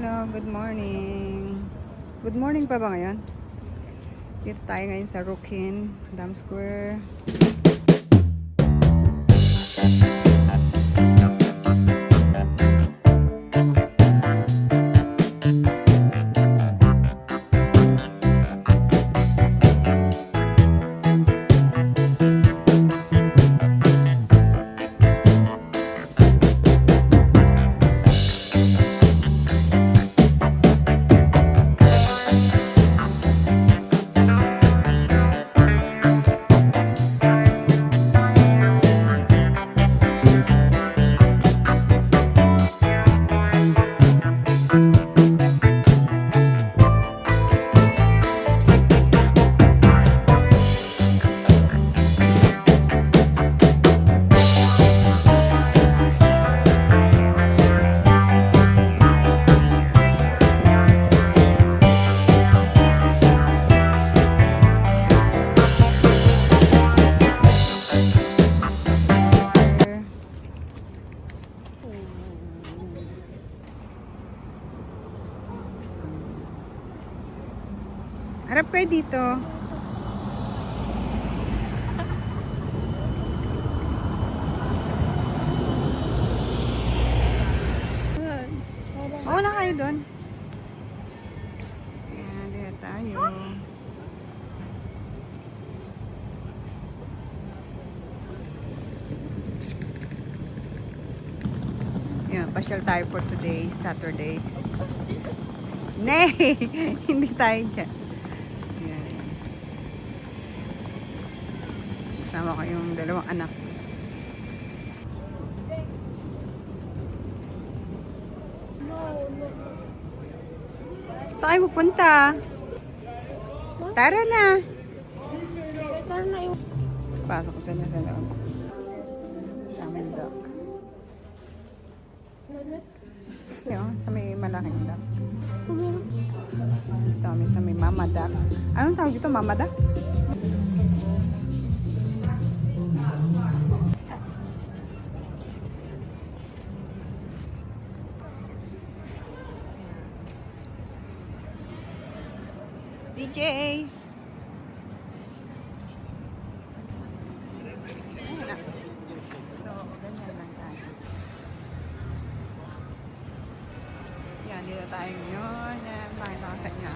Hello, good morning. Good morning pa ba ngayon? Dito tayo ngayon sa Rukin, Dam Square. Harap kayo dito. Oo na kayo doon. Ayan, dito tayo. Ayan, pasyal tayo for today, Saturday. Nay! Hindi tayo dyan. Kasama ko yung dalawang anak. Saan kayo pupunta? Tara na! Tara na yung... Pasok ko sila sa loob. Daming duck. Yun, sa may malaking duck. Ito kami sa may mama duck. Anong tawag dito? Mama duck? DJ! So, ganyan lang tayo. Yan, dito tayo ngayon. Pakita ko sa inyo.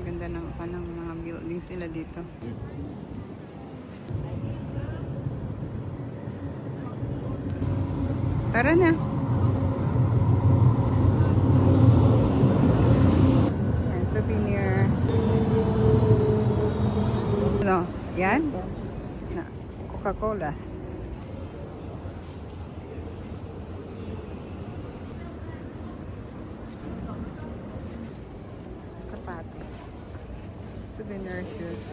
Ganda ng mga buildings nila dito. Tara na. Yan, souvenir. Ano? Yan? Coca-Cola. Sapatos. Souvenir shoes.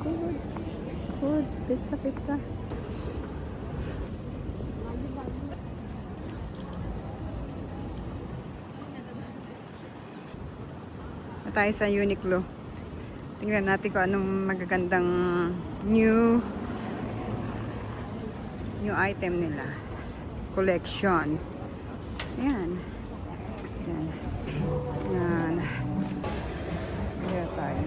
Good. Good. Pizza, pizza. Tayo sa Uniqlo. Tingnan natin kung anong magagandang new item nila. Collection. Ayan. Ayan. Ayan. Ayan tayo.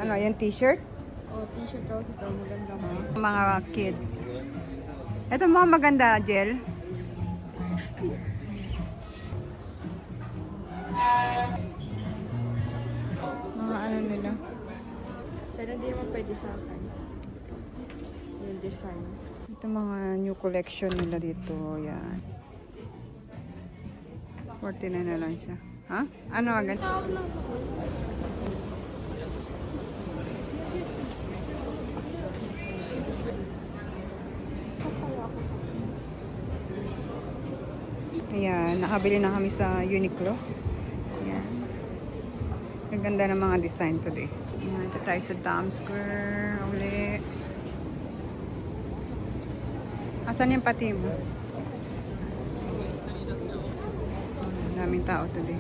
Ano, yan t-shirt? Oh, t-shirt daw ito. Maganda mo. Mga kid. Ito mga maganda, Jel. Mga ano nila. Pero hindi naman pwede sa akin. Yung design. Ito mga new collection nila dito. Yan. 49 na lang siya. Ha? Ano agad? Ayan, nakabili na kami sa Uniqlo. Ayan. Ang ganda ng mga design today. Ayan, ito tayo sa Dam Square. Uli. Asan yung pati mo? Daming tao today.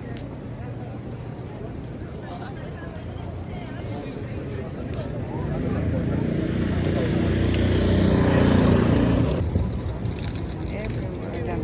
Everywhere lang.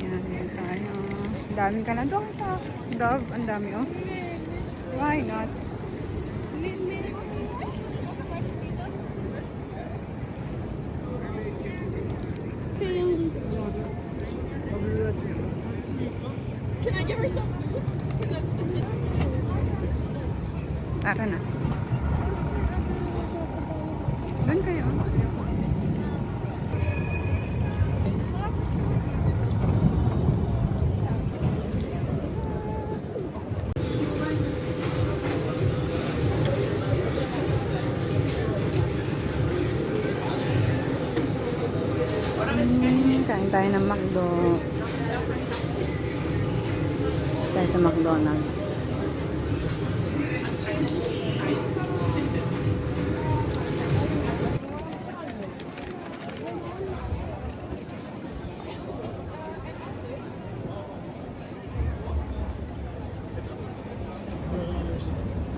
Yan tayo. Ang dami ka na doon sa Dove. Ang dami, oh. Why not? Can I give her some? Tara na. Doon kayo. Kain tayo ng McDo. Tayo sa McDonald's.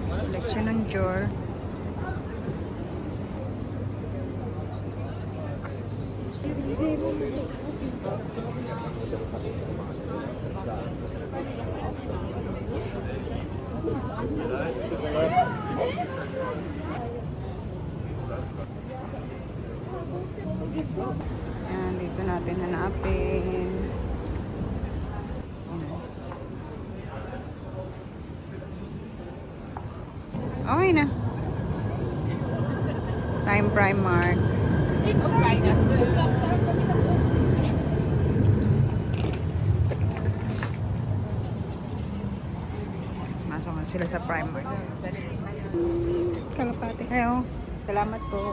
Selection ng drawer. Yan, dito natin hanapin. Okay na. Time Primark. Masok na sila sa Primark. Kalapate. Ayo, salamat po.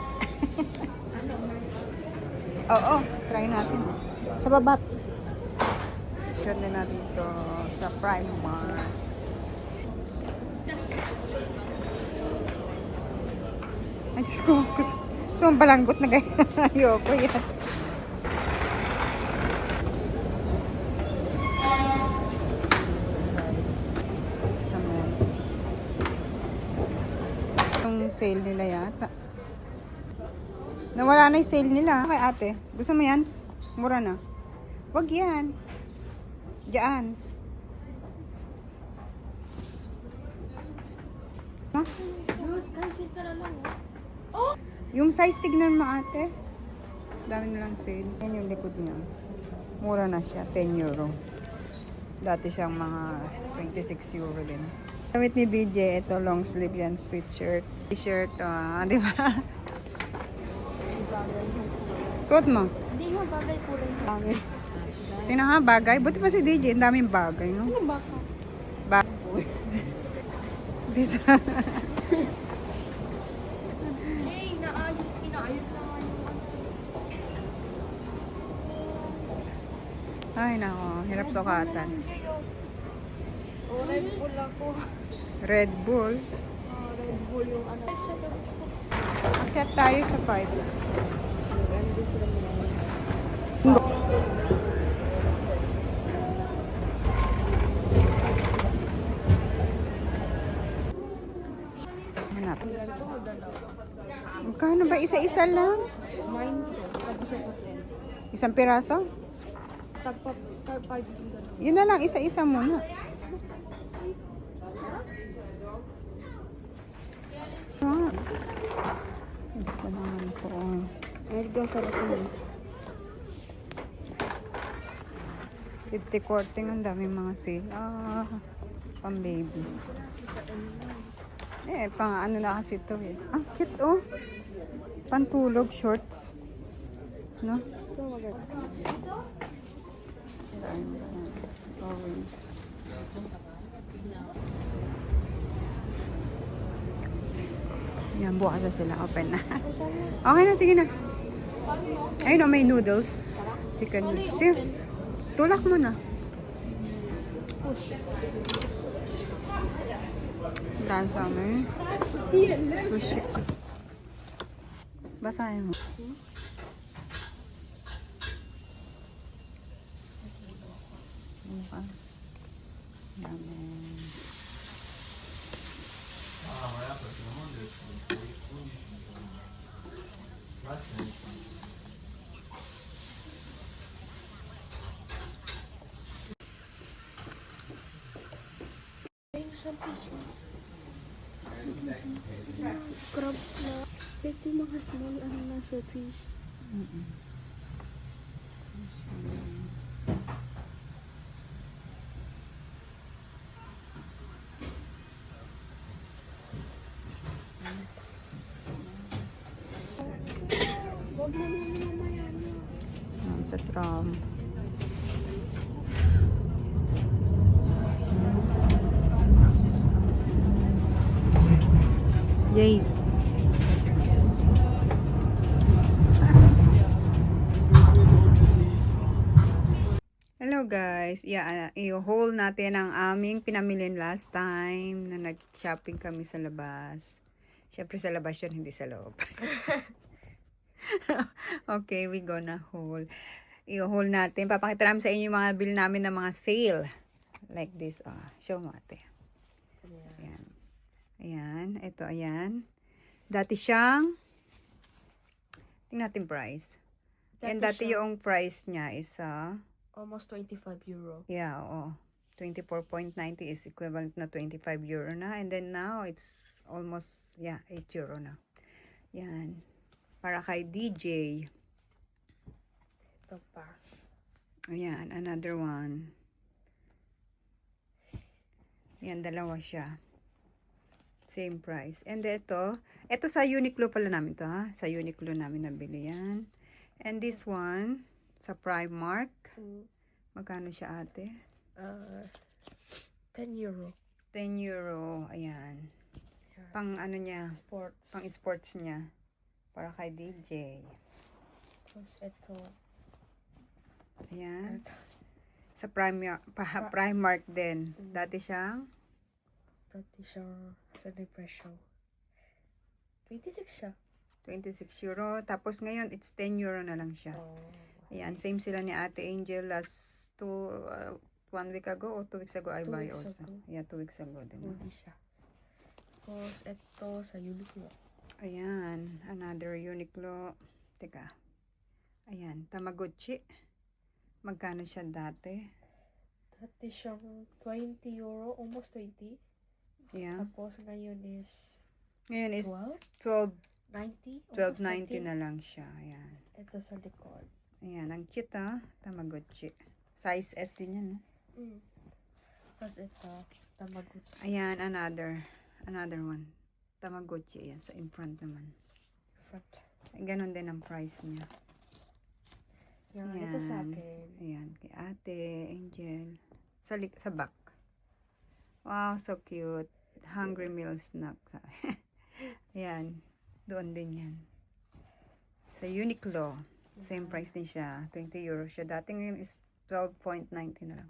Oo, try natin. Sa babat. Share din natin ito sa Primark. Ay, Diyos ko. Gusto mong balanggot na gaya. Ayoko yan. Sa men's. Yung sale nila yata. Nawala na yung sale nila. Kay ate, gusto mo yan? Mura na. Wag yan. Diyan. Ha? Yung size, tignan mo ate. Dami nilang sale. Yan yung likod niya. Mura na siya, 10 euro. Dati siyang mga 26 euro din. Gamit ni DJ, ito long sleeve yan, sweatshirt. T-shirt, di ba? Suot mo. Hindi mo bagay kulay sa amin. Tingnan nga, bagay. Buti pa si DJ, ang daming bagay, no? Ano baka? Bagay. Dito. Jay, pinaayos naman yung Ay, nako. Hirap sukatan. Oh, Red Bull ako. Red Bull. Red Bull yung ano. Akyat tayo sa 5. Hanap. Magkano ba? Isa-isa lang? 9. Isang piraso? Tagpa 5. Yun na lang, isa-isa muna. Ah. Gusto naman po. Ay, ikaw sarap yun. 50 korting, ang daming mga sale. Pang baby. Pang ano na kasi ito eh. Ang cute oh. Pantulog shorts. No? Orange. Yan, bukas na sila. Open na. Okay na, sige na. Ayun o, may noodles. Chicken noodles. Sige, tulak mo na. Dahil sa amin. Sushi. Basahin mo. Okay. Yaman. Crab na. Ito yung mga small ano nasa fish. Huwag na mamaya na. Sa tram. Yay. Hello guys. Yeah, i-haul natin ang aming pinamilin last time na nag-shopping kami sa labas. Siyempre sa labas yun, hindi sa loob. Okay, we gonna haul. I-haul natin. Papakita namin sa inyo yung mga bill namin ng mga sale. Like this. Show mo ate. Ayan. Ayan. Ito, ayan. Dati siyang, tingnan natin price. Yan, dati yung price niya is, Almost 25 euro. yeah, oo. 24.90 is equivalent na 25 euro na. And then now, it's almost, yeah, 8 euro na. Yan. Para kay DJ. Ito pa. Ayan, another one. Yan, dalawa siya. Same price. And ito sa Uniqlo pala namin to, ha? Sa Uniqlo namin nabili yan. And this one, sa Primark. Magkano siya ate? 10 euro. 10 euro. Ayan. Pang ano niya? Sports. Pang sports niya. Para kay DJ. Tapos ito. Ayan. Sa Primark din. Dati siyang sa presyo. 26 siya. 26 euro. Tapos ngayon, it's 10 euro na lang siya. Ayan. Same sila ni Ate Angel last 1 week ago or 2 weeks ago I buy also. Yeah, 2 weeks ago din. Hindi siya. Tapos ito sa Uniqlo. Ayan. Another Uniqlo. Teka. Ayan. Tamagotchi. Magkano siya dati? Dati siyang 20 euro. Almost 20. Yeah. Tapos ngayon is Ngayon is 90. 12.90 na lang siya. Ayan. Ito sa likod. Ayan. Ang cute Tamagotchi. Size S din yan. Tapos ito. Tamagotchi. Ayan. Another one. Tamagotchi. Ayan. Sa in front naman. Front. Ganon din ang price niya. Yan. Ayan. Ito sa akin. Ayan. Kay Ate Angel. Sa back. Wow. So cute. Hungry Meal Snack. Ayan. Doon din yan. Sa Uniqlo. Same price din siya. 20 euro siya. Dati ngayon is 12.90 na lang.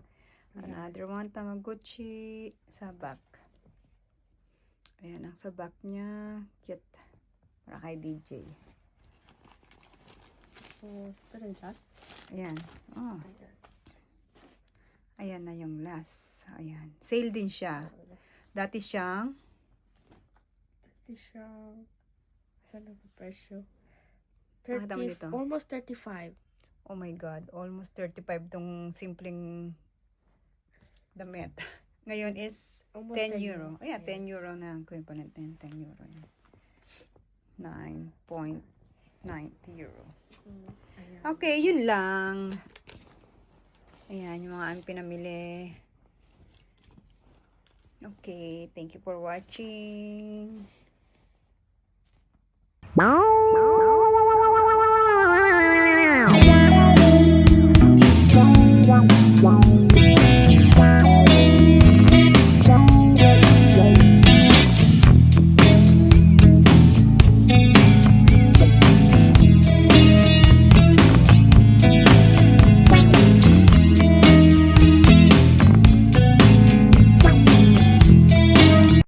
Another one, Tamagotchi sa back. Ayan, ang sa back niya. Cute. Para kay DJ. So, ito na yung last. Ayan. Oh. Ayan na yung last. Ayan. Sale din siya. Dati siyang saan ang presyo? Pakita mo dito. Almost 35. oh my God, almost 35 tong simpleng damit. Ngayon is Almost 10 euro. Ayan, Yeah. 10 euro na ang equivalent na yun. 10 euro yan. 9.90 euro. Ayan. Okay, yun lang. Ayan, yung mga aming pinamili. Okay, thank you for watching.